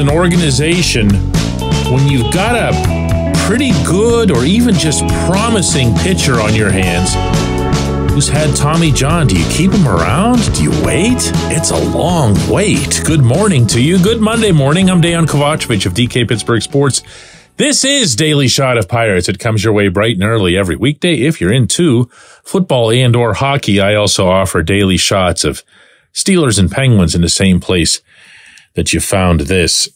an organization, when you've got a pretty good or even just promising pitcher on your hands who's had Tommy John, do you keep him around? Do you wait? It's a long wait. Good morning to you. Good Monday morning. I'm Dejan Kovacevic of DK Pittsburgh Sports. This is Daily Shot of Pirates. It comes your way bright and early every weekday. If you're into football and or hockey, I also offer daily shots of Steelers and Penguins in the same place that you found this.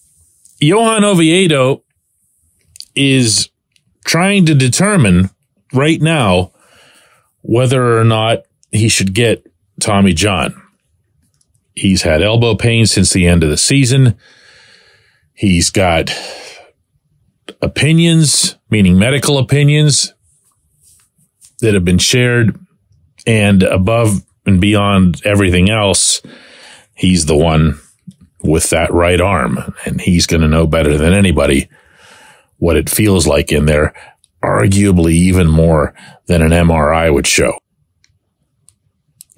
Johan Oviedo is trying to determine right now whether or not he should get Tommy John. He's had elbow pain since the end of the season. He's got opinions, meaning medical opinions, that have been shared, and above and beyond everything else, he's the one with that right arm, and he's going to know better than anybody what it feels like in there, arguably even more than an MRI would show.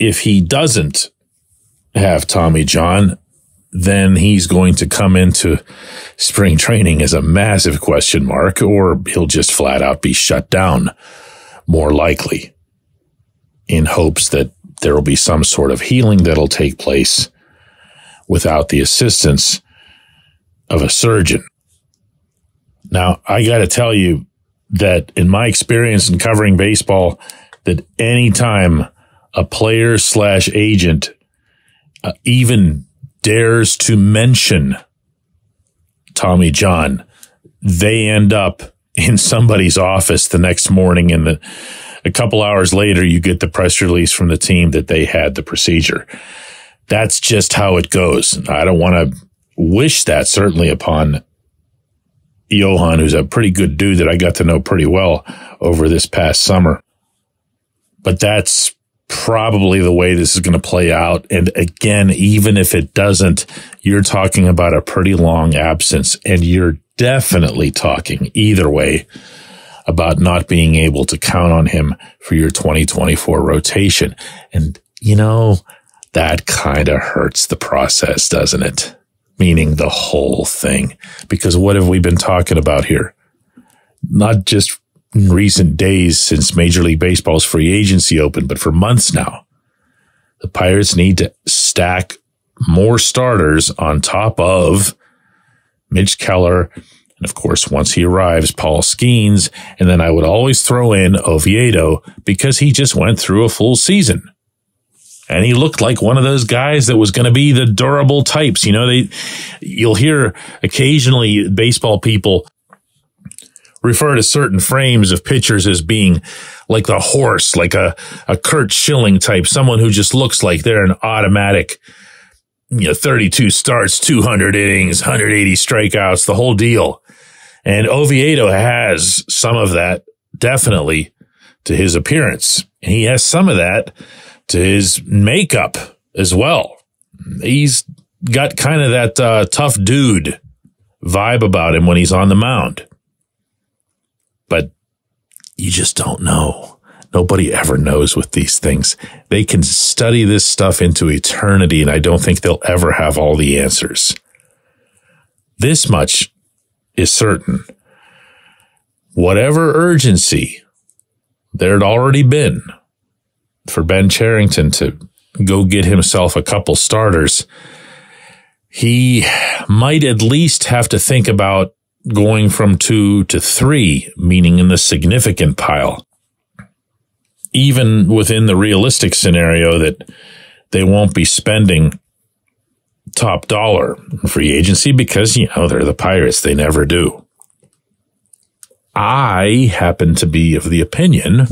If he doesn't have Tommy John, then he's going to come into spring training as a massive question mark, or he'll just flat out be shut down, more likely, in hopes that there will be some sort of healing that'll take place without the assistance of a surgeon. Now, I got to tell you that in my experience in covering baseball, that anytime a player / agent even dares to mention Tommy John, they end up in somebody's office the next morning, and a couple hours later, you get the press release from the team that they had the procedure. That's just how it goes. I don't want to wish that, certainly, upon Johan, who's a pretty good dude that I got to know pretty well over this past summer. But that's probably the way this is going to play out. And again, even if it doesn't, you're talking about a pretty long absence, and you're definitely talking either way about not being able to count on him for your 2024 rotation. And, you know, that kind of hurts the process, doesn't it? Meaning the whole thing. Because what have we been talking about here? Not just in recent days since Major League Baseball's free agency opened, but for months now. The Pirates need to stack more starters on top of Mitch Keller, and of course, once he arrives, Paul Skeens, and then I would always throw in Oviedo because he just went through a full season. And he looked like one of those guys that was going to be the durable types. You know, you'll hear occasionally baseball people refer to certain frames of pitchers as being like the horse, like a Kurt Schilling type, someone who just looks like they're an automatic, 32 starts, 200 innings, 180 strikeouts, the whole deal. And Oviedo has some of that, definitely, to his appearance. And he has some of that to his makeup as well. He's got kind of that tough dude vibe about him when he's on the mound. But you just don't know. Nobody ever knows with these things. They can study this stuff into eternity, and I don't think they'll ever have all the answers. This much is certain. Whatever urgency there had already been for Ben Cherington to go get himself a couple starters, he might at least have to think about going from 2 to 3, meaning in the significant pile. Even within the realistic scenario that they won't be spending top dollar in free agency because, they're the Pirates. They never do. I happen to be of the opinion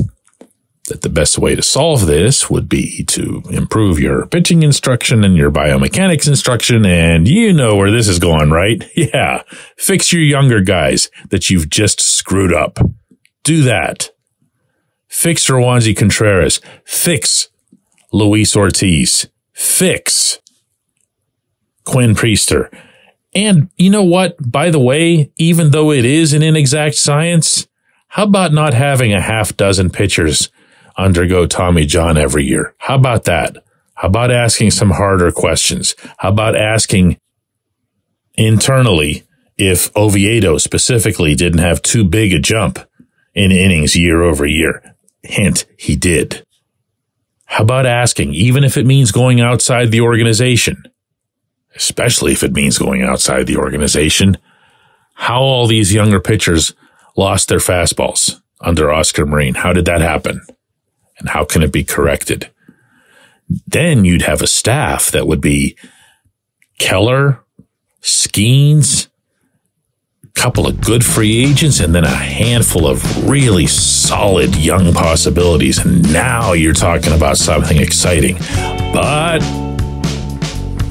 that the best way to solve this would be to improve your pitching instruction and your biomechanics instruction, and you know where this is going, right? Yeah, fix your younger guys that you've just screwed up. Do that. Fix Rowanzi Contreras. Fix Luis Ortiz. Fix Quinn Priester. And you know what? By the way, even though it is an inexact science, how about not having a half dozen pitchers undergo Tommy John every year? How about that? How about asking some harder questions? How about asking internally if Oviedo specifically didn't have too big a jump in innings year over year. Hint, he did. How about asking, even if it means going outside the organization, especially if it means going outside the organization, how all these younger pitchers lost their fastballs under Oscar Marin? How did that happen? And how can it be corrected? Then you'd have a staff that would be Keller, Skeens, a couple of good free agents, and then a handful of really solid young possibilities. And now you're talking about something exciting. But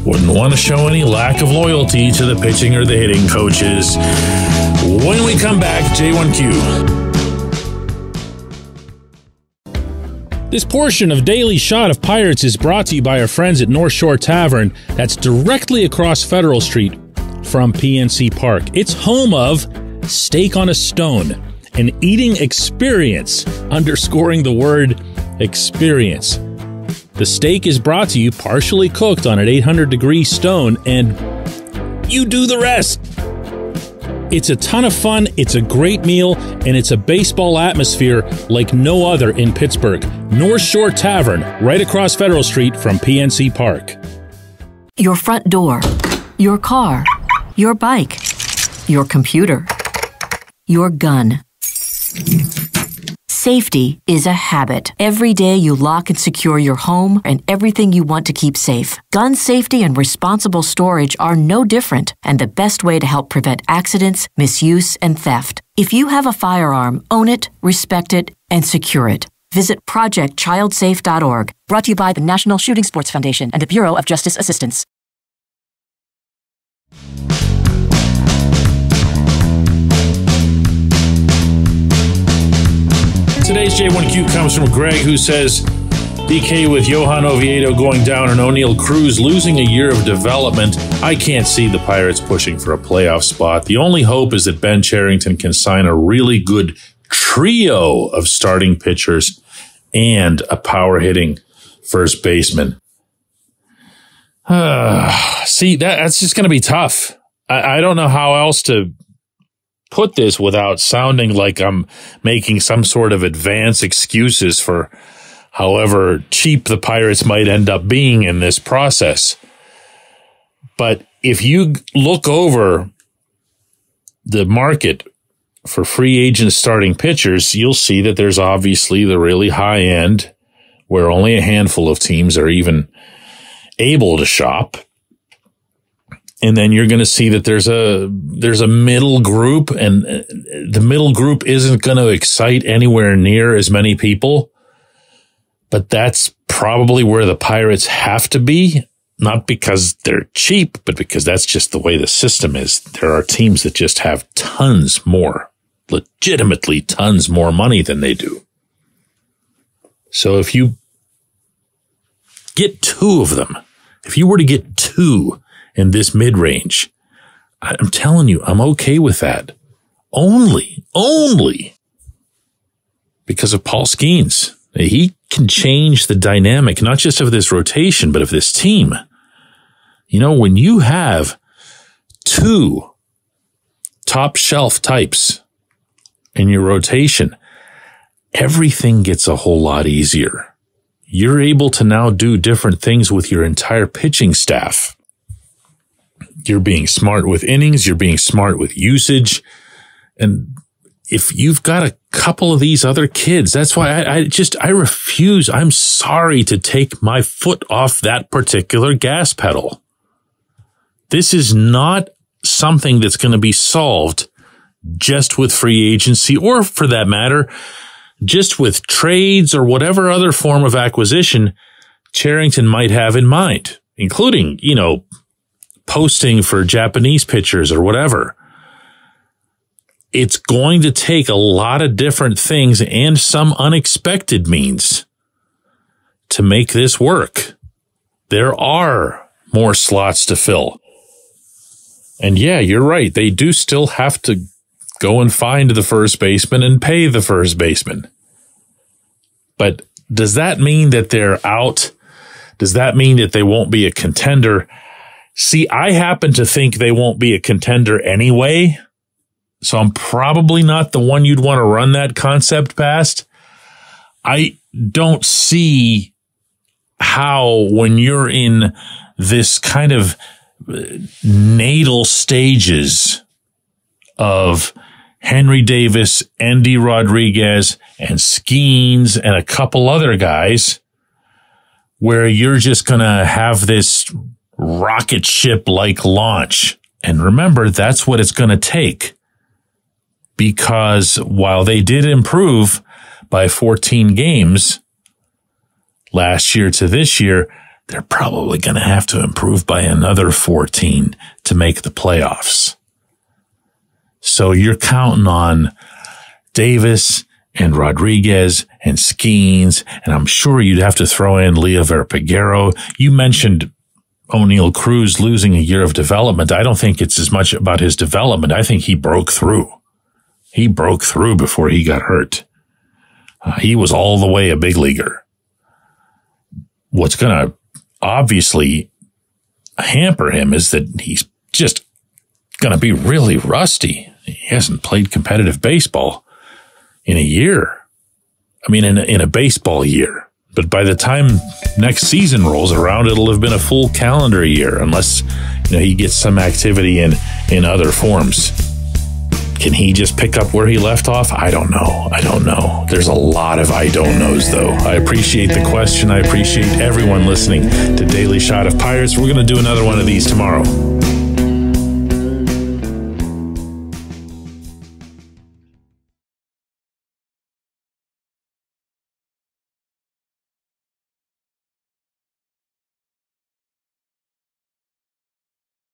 wouldn't want to show any lack of loyalty to the pitching or the hitting coaches. When we come back, J1Q. This portion of Daily Shot of Pirates is brought to you by our friends at North Shore Tavern, that's directly across Federal Street from PNC Park. It's home of Steak on a Stone, an eating experience, underscoring the word experience. The steak is brought to you partially cooked on an 800-degree stone, and you do the rest. It's a ton of fun, it's a great meal, and it's a baseball atmosphere like no other in Pittsburgh. North Shore Tavern, right across Federal Street from PNC Park. Your front door, your car, your bike, your computer, your gun. Safety is a habit. Every day you lock and secure your home and everything you want to keep safe. Gun safety and responsible storage are no different, and the best way to help prevent accidents, misuse, and theft. If you have a firearm, own it, respect it, and secure it. Visit ProjectChildSafe.org. Brought to you by the National Shooting Sports Foundation and the Bureau of Justice Assistance. Today's J1Q comes from Greg, who says, DK, with Johan Oviedo going down and O'Neal Cruz losing a year of development, I can't see the Pirates pushing for a playoff spot. The only hope is that Ben Cherington can sign a really good trio of starting pitchers and a power-hitting first baseman. See, that's just going to be tough. I don't know how else to put this without sounding like I'm making some sort of advance excuses for however cheap the Pirates might end up being in this process. But if you look over the market for free agent starting pitchers, you'll see that there's obviously the really high end where only a handful of teams are even able to shop. And then you're going to see that there's a middle group, and the middle group isn't going to excite anywhere near as many people. But that's probably where the Pirates have to be, not because they're cheap, but because that's just the way the system is. There are teams that just have tons more, legitimately tons more money than they do. So if you get two of them, if you were to get two in this mid-range, I'm telling you, I'm okay with that. Only because of Paul Skeens. He can change the dynamic, not just of this rotation, but of this team. You know, when you have two top shelf types in your rotation, everything gets a whole lot easier. You're able to now do different things with your entire pitching staff. You're being smart with innings. You're being smart with usage. And if you've got a couple of these other kids, that's why I refuse. I'm sorry to take my foot off that particular gas pedal. This is not something that's going to be solved just with free agency, or for that matter, just with trades or whatever other form of acquisition Cherington might have in mind, including, you know, posting for Japanese pitchers or whatever. It's going to take a lot of different things and some unexpected means to make this work. There are more slots to fill. And yeah, you're right. They do still have to go and find the first baseman and pay the first baseman. But does that mean that they're out? Does that mean that they won't be a contender? See, I happen to think they won't be a contender anyway, so I'm probably not the one you'd want to run that concept past. I don't see how, when you're in this kind of natal stages of Henry Davis, Andy Rodriguez, and Skeens, and a couple other guys, where you're just going to have this rocket ship-like launch. And remember, that's what it's going to take. Because while they did improve by 14 games last year to this year, they're probably going to have to improve by another 14 to make the playoffs. So you're counting on Davis and Rodriguez and Skeens, and I'm sure you'd have to throw in Leo Verpagero. You mentioned O'Neal Cruz losing a year of development. I don't think it's as much about his development. I think he broke through. He broke through before he got hurt. He was all the way a big leaguer. What's going to obviously hamper him is that he's just going to be really rusty. He hasn't played competitive baseball in a year. I mean, in a baseball year. But by the time next season rolls around, it'll have been a full calendar year, unless, he gets some activity in other forms. Can he just pick up where he left off? I don't know. There's a lot of I don't knows, though. I appreciate the question. I appreciate everyone listening to Daily Shot of Pirates. We're going to do another one of these tomorrow.